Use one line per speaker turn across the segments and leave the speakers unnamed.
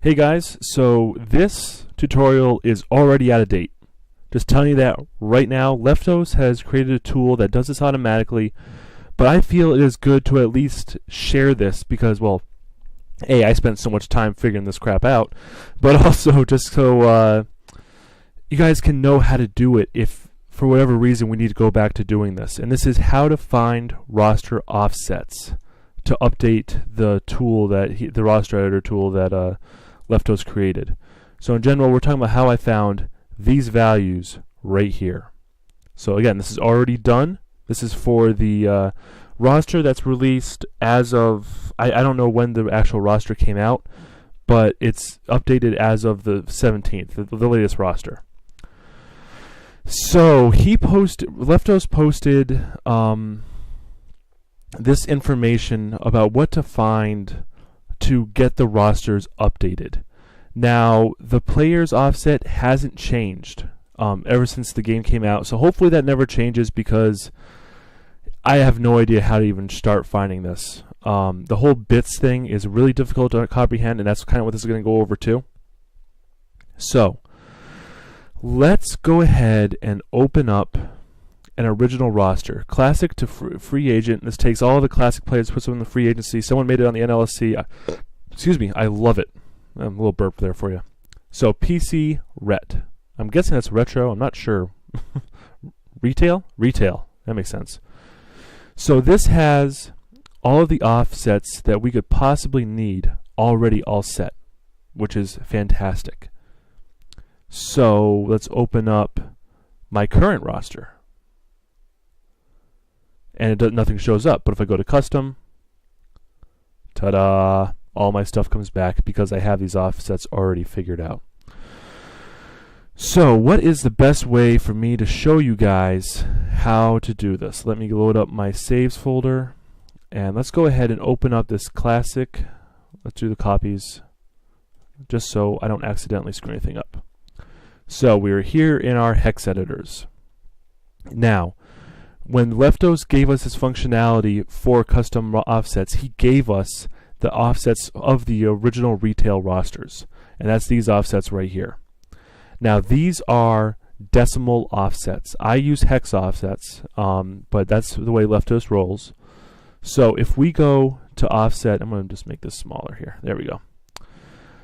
Hey guys, so this tutorial is already out of date. Just telling you that right now. Leftos has created a tool that does this automatically, but I feel it is good to at least share this because, well, A, I spent so much time figuring this crap out, but also just so you guys can know how to do it if for whatever reason we need to go back to doing this. And this is how to find roster offsets to update the tool that the roster editor tool that Leftos created. So in general, we're talking about how I found these values right here. So again, this is already done. This is for the roster that's released as of, I don't know when the actual roster came out, but it's updated as of the 17th, the latest roster. So Leftos posted this information about what to find to get the rosters updated. Now, the player's offset hasn't changed ever since the game came out, so hopefully that never changes because I have no idea how to even start finding this. The whole bits thing is really difficult to comprehend, and that's kind of what this is going to go over too. So, let's go ahead and open up an original roster. Classic to free agent. This takes all of the classic players, puts them in the free agency. Someone made it on the NLSC. Excuse me, I love it. A little burp there for you. So PC Ret. I'm guessing that's retro. I'm not sure. Retail? Retail. That makes sense. So this has all of the offsets that we could possibly need already all set, which is fantastic. So let's open up my current roster. And nothing shows up. But if I go to custom, ta-da, all my stuff comes back because I have these offsets already figured out. So what is the best way for me to show you guys how to do this? Let me load up my saves folder, and let's go ahead and open up this classic. Let's do the copies just so I don't accidentally screw anything up. So we're here in our hex editors. Now, when Leftos gave us this functionality for custom offsets, he gave us the offsets of the original retail rosters, and that's these offsets right here. Now these are decimal offsets. I use hex offsets, but that's the way Leftos rolls. So if we go to offset, I'm going to just make this smaller here. There we go.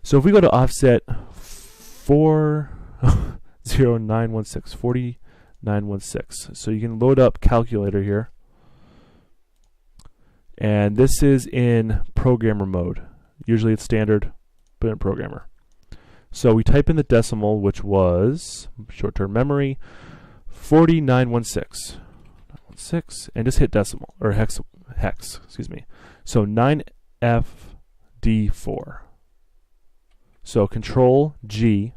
So if we go to offset 40916, so you can load up calculator here, and this is in programmer mode. Usually it's standard, but in programmer. So we type in the decimal, which was short-term memory 40916, and just hit decimal or hex, excuse me. So 9FD4. So Control G.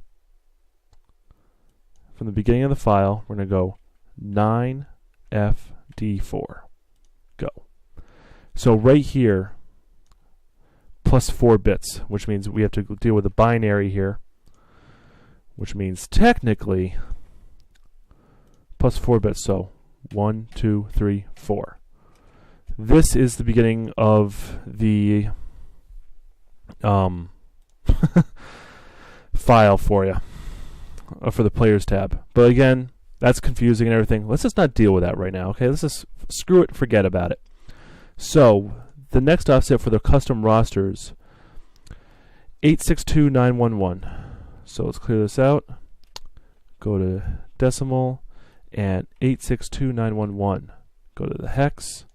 From the beginning of the file, we're going to go 9FD4. Go. So right here, plus 4 bits, which means we have to deal with a binary here, which means technically plus 4 bits. So 1, 2, 3, 4. This is the beginning of the file for you. For the players tab. But again, that's confusing and everything. Let's just not deal with that right now, okay? Let's just screw it, forget about it. So the next offset for the custom rosters, 862911. So let's clear this out. Go to decimal and 862911. Go to the hex.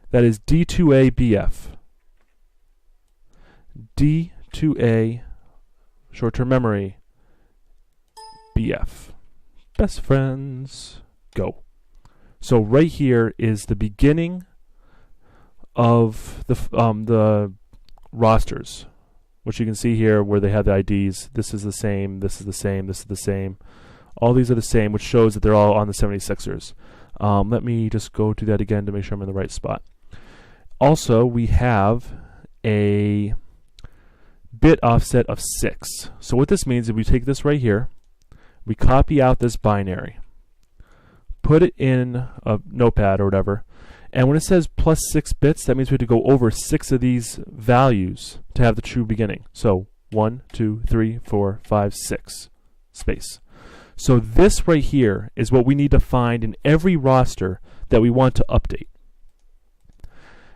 That is D2A-BF. D2A, short-term memory, BF. Best friends. Go. So right here is the beginning of the rosters, which you can see here where they have the IDs. This is the same, this is the same, this is the same. All these are the same, which shows that they're all on the 76ers. Let me just go do that again to make sure I'm in the right spot. Also, we have a bit offset of 6. So what this means is we take this right here, we copy out this binary, put it in a notepad or whatever, and when it says plus 6 bits, that means we have to go over 6 of these values to have the true beginning. So 1, 2, 3, 4, 5, 6, space. So this right here is what we need to find in every roster that we want to update.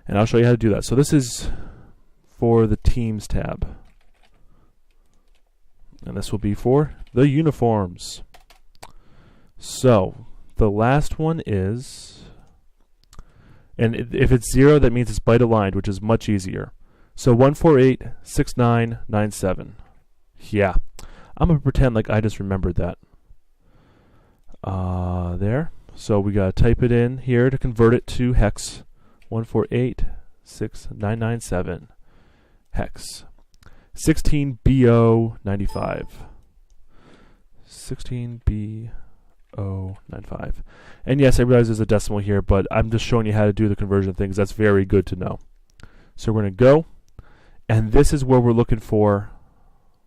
And I'll show you how to do that. So this is for the Teams tab. And this will be for the uniforms. So the last one is, and if it's 0, that means it's byte aligned, which is much easier. So 1486997. Yeah, I'm gonna pretend like I just remembered that. There. So we gotta type it in here to convert it to hex. 1486997 hex. 16BO95. 16BO95. And yes, I realize there's a decimal here, but I'm just showing you how to do the conversion thing because that's very good to know. So we're going to go, and this is where we're looking for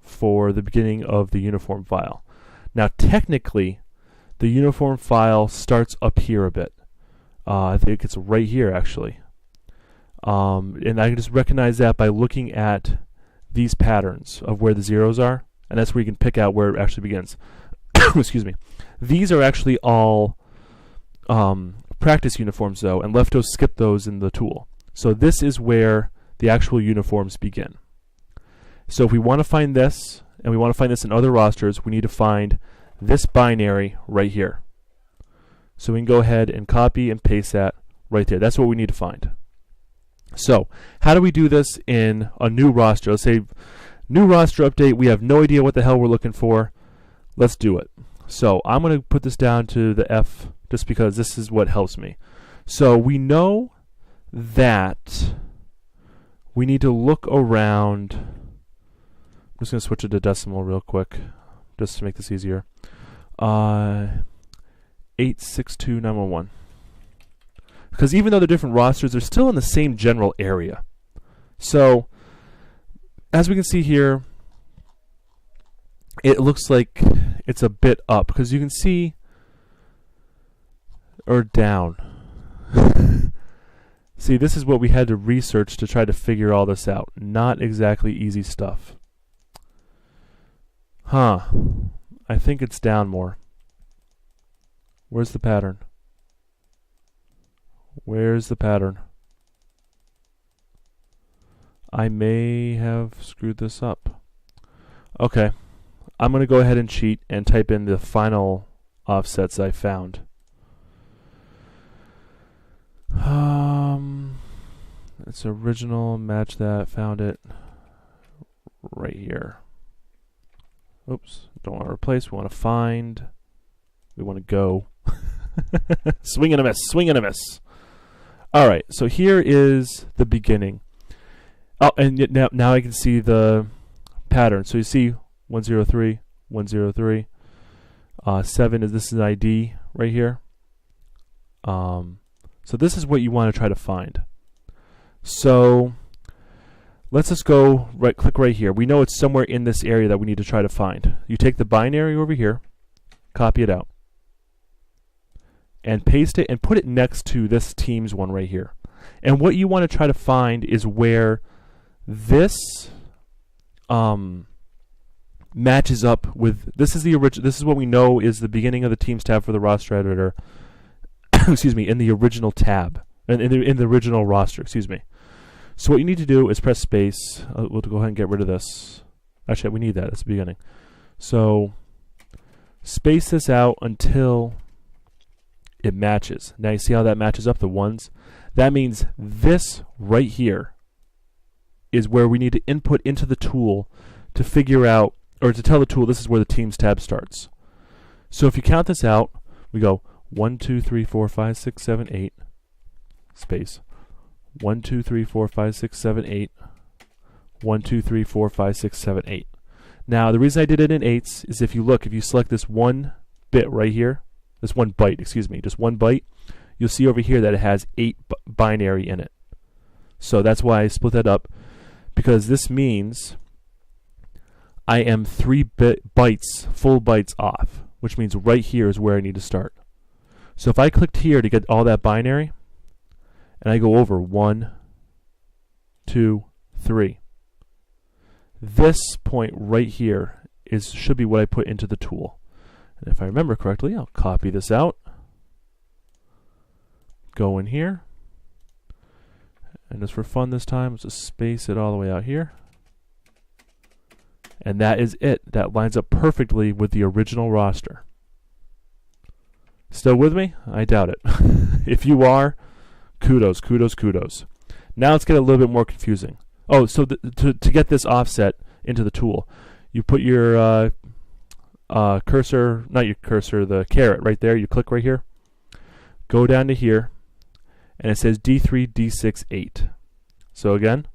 the beginning of the uniform file. Now technically, the uniform file starts up here a bit. I think it's right here actually. And I can just recognize that by looking at these patterns of where the zeros are, and that's where you can pick out where it actually begins. Excuse me. These are actually all practice uniforms though, and Lefto skipped those in the tool. So this is where the actual uniforms begin. So if we want to find this, and we want to find this in other rosters, we need to find this binary right here. So we can go ahead and copy and paste that right there. That's what we need to find. So how do we do this in a new roster? Let's say new roster update. We have no idea what the hell we're looking for. Let's do it. So I'm going to put this down to the F just because this is what helps me. So we know that we need to look around. I'm just going to switch it to decimal real quick just to make this easier. 862911. Because even though they're different rosters, they're still in the same general area. So as we can see here, it looks like it's a bit up because you can see, or down. See, this is what we had to research to try to figure all this out. Not exactly easy stuff. Huh. I think it's down more. Where's the pattern? Where's the pattern? I may have screwed this up. Okay. I'm going to go ahead and cheat and type in the final offsets I found. It's original, match that, found it right here. Oops, don't want to replace, we want to find, we want to go. Swing and a miss, swing and a miss. Alright, so here is the beginning. Oh, and now I can see the pattern. So you see 103, 103. 7 is, this is an ID right here. So this is what you want to try to find. So let's just go click right here. We know it's somewhere in this area that we need to try to find. You take the binary over here, copy it out, and paste it and put it next to this Teams one right here. And what you want to try to find is where this matches up with, this is the original, this is what we know is the beginning of the Teams tab for the roster editor. Excuse me, in the original tab, in the original roster, excuse me. So what you need to do is press space. We'll go ahead and get rid of this. Actually, we need that. That's the beginning. So space this out until it matches. Now you see how that matches up, the ones? That means this right here is where we need to input into the tool to figure out, or to tell the tool this is where the Teams tab starts. So if you count this out, we go 1, 2, 3, 4, 5, 6, 7, 8, space. 1, 2, 3, 4, 5, 6, 7, 8. 1, 2, 3, 4, 5, 6, 7, 8. Now the reason I did it in 8s is if you look, if you select this one bit right here, this one byte, excuse me, just one byte, you'll see over here that it has 8 binary in it. So that's why I split that up, because this means I am 3 bytes, full bytes off, which means right here is where I need to start. So if I clicked here to get all that binary, and I go over 1, 2, 3, this point right here should be what I put into the tool. And if I remember correctly, I'll copy this out, go in here, and just for fun this time, let's just space it all the way out here. And that is it. That lines up perfectly with the original roster. Still with me? I doubt it. If you are, kudos, kudos, kudos. Now let's get a little bit more confusing. Oh, so to get this offset into the tool, you put your cursor, not your cursor, the caret right there. You click right here. Go down to here, and it says D3, D6, 8. So again,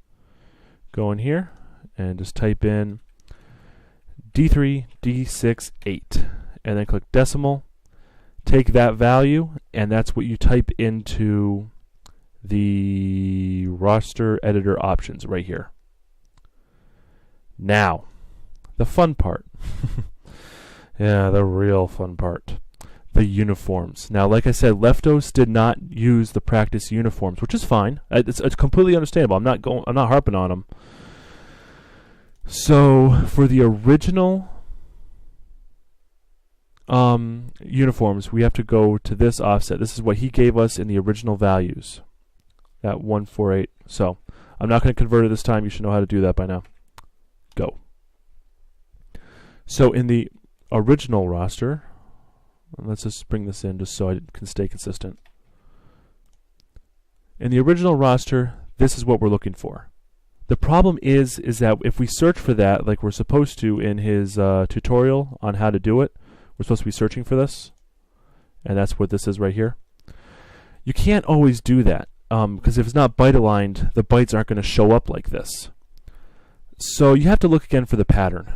go in here and just type in D3, D6, 8, and then click decimal. Take that value, and that's what you type into the roster editor options right here. Now, the fun part. Yeah, the real fun part. The uniforms. Now, like I said, Leftos did not use the practice uniforms, which is fine. It's completely understandable. I'm not harping on them. So, for the original uniforms, we have to go to this offset. This is what he gave us in the original values, that 148. So I'm not going to convert it this time. You should know how to do that by now. Go. So in the original roster, let's just bring this in just so I can stay consistent. In the original roster, this is what we're looking for. The problem is that if we search for that like we're supposed to in his tutorial on how to do it, we're supposed to be searching for this, and that's what this is right here. You can't always do that, because if it's not byte aligned, the bytes aren't going to show up like this. So you have to look again for the pattern.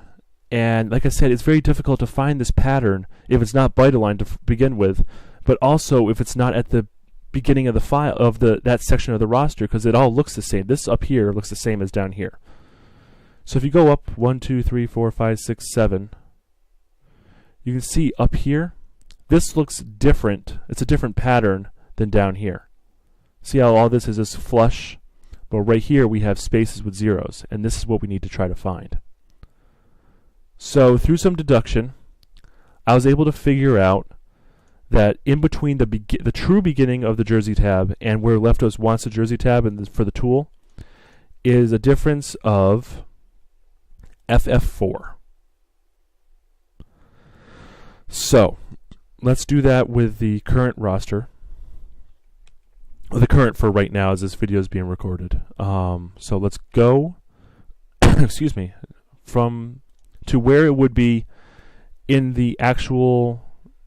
And like I said, it's very difficult to find this pattern if it's not byte aligned to begin with, but also if it's not at the beginning of the file of that section of the roster, because it all looks the same. This up here looks the same as down here. So if you go up 1, 2, 3, 4, 5, 6, 7. You can see up here, this looks different. It's a different pattern than down here. See how all this is just flush? But right here we have spaces with zeros, and this is what we need to try to find. So through some deduction, I was able to figure out that in between the true beginning of the Jersey tab and where Leftos wants the Jersey tab for the tool is a difference of FF4. So, let's do that with the current roster. Well, the current for right now as this video is being recorded. So let's go, excuse me, to where it would be in the actual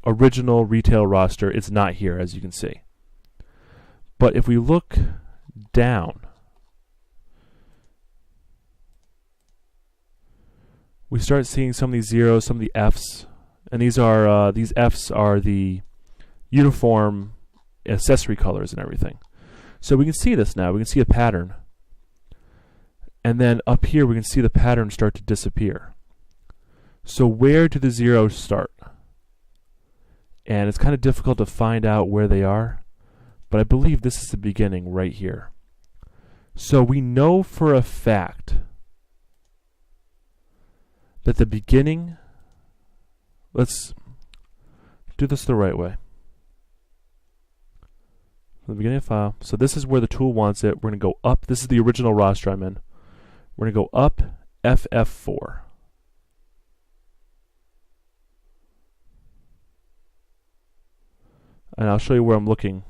original retail roster. It's not here, as you can see. But if we look down, we start seeing some of these zeros, some of the Fs. And these Fs are the uniform accessory colors and everything. So we can see this now. We can see a pattern. And then up here we can see the pattern start to disappear. So where do the zeros start? And it's kind of difficult to find out where they are, but I believe this is the beginning right here. So we know for a fact that the beginning, let's do this the right way. From the beginning of the file, so this is where the tool wants it. We're going to go up. This is the original roster I'm in. We're going to go up FF4. And I'll show you where I'm looking.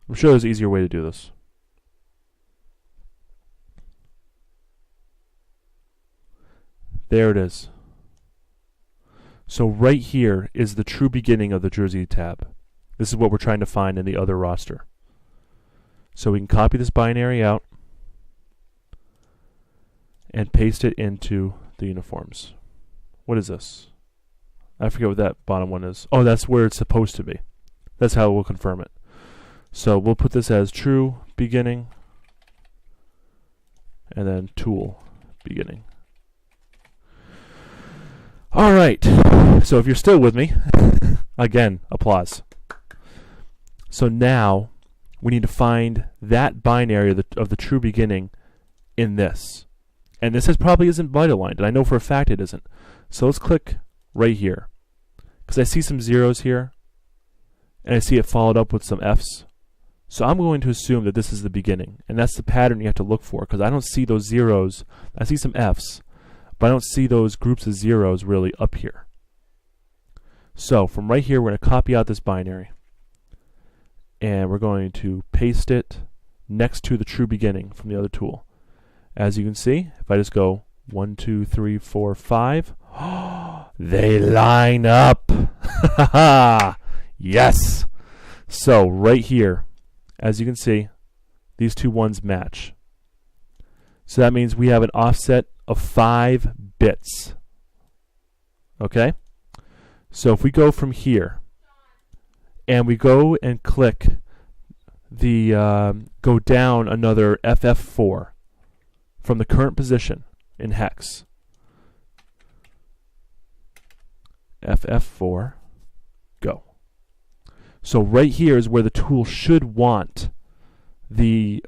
I'm sure there's an easier way to do this. There it is. So right here is the true beginning of the Jersey tab. This is what we're trying to find in the other roster. So we can copy this binary out and paste it into the uniforms. What is this? I forget what that bottom one is. Oh, that's where it's supposed to be. That's how we'll confirm it. So we'll put this as true beginning and then tool beginning. All right. So if you're still with me, again, applause. So now we need to find that binary of the true beginning in this. And this probably isn't byte-aligned, and I know for a fact it isn't. So let's click right here. Because I see some zeros here, and I see it followed up with some F's. So I'm going to assume that this is the beginning, and that's the pattern you have to look for, because I don't see those zeros. I see some F's, but I don't see those groups of zeros really up here. So from right here, we're going to copy out this binary, and we're going to paste it next to the true beginning from the other tool. As you can see, if I just go 1, 2, 3, 4, 5, they line up. Yes. So right here, as you can see, these two ones match. So that means we have an offset of 5 bits. Okay? So if we go from here, and we go and click the, go down another FF4 from the current position in hex. FF4, go. So right here is where the tool should want the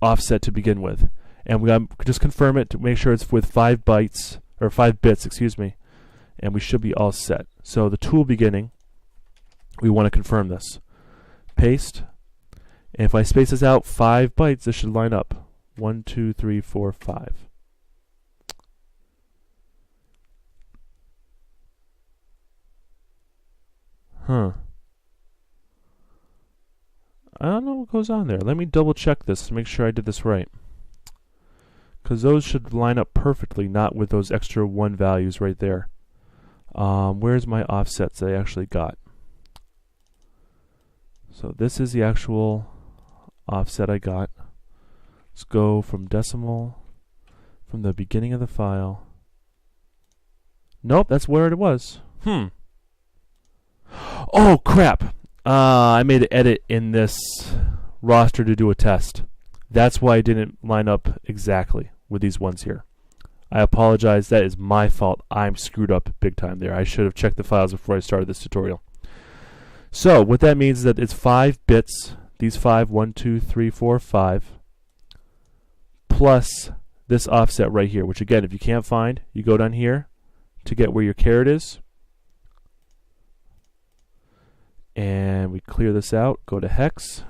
offset to begin with. And we just confirm it to make sure it's with 5 bytes, or 5 bits, excuse me, and we should be all set. So the tool beginning, we want to confirm this. Paste, and if I space this out 5 bytes, this should line up. 1, 2, 3, 4, 5. Huh. I don't know what goes on there. Let me double check this to make sure I did this right. Because those should line up perfectly, not with those extra 1 values right there. Where's my offsets that I actually got? So this is the actual offset I got. Let's go from decimal, from the beginning of the file. Nope, that's where it was. Oh, crap. I made an edit in this roster to do a test. That's why I didn't line up exactly with these ones here. I apologize. That is my fault. I'm screwed up big time there. I should have checked the files before I started this tutorial. So what that means is that it's 5 bits. These 5, 1, 2, 3, 4, 5. Plus this offset right here, which again, if you can't find, you go down here to get where your caret is. And we clear this out, go to hex,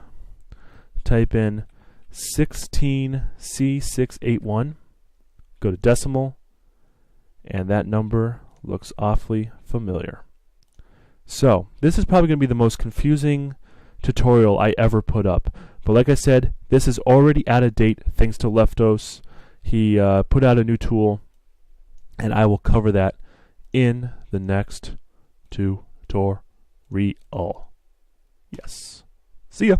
type in 16C681, go to decimal, and that number looks awfully familiar. So this is probably going to be the most confusing tutorial I ever put up. But like I said, this is already out of date thanks to Leftos. He put out a new tool, and I will cover that in the next tutorial. Yes. See ya.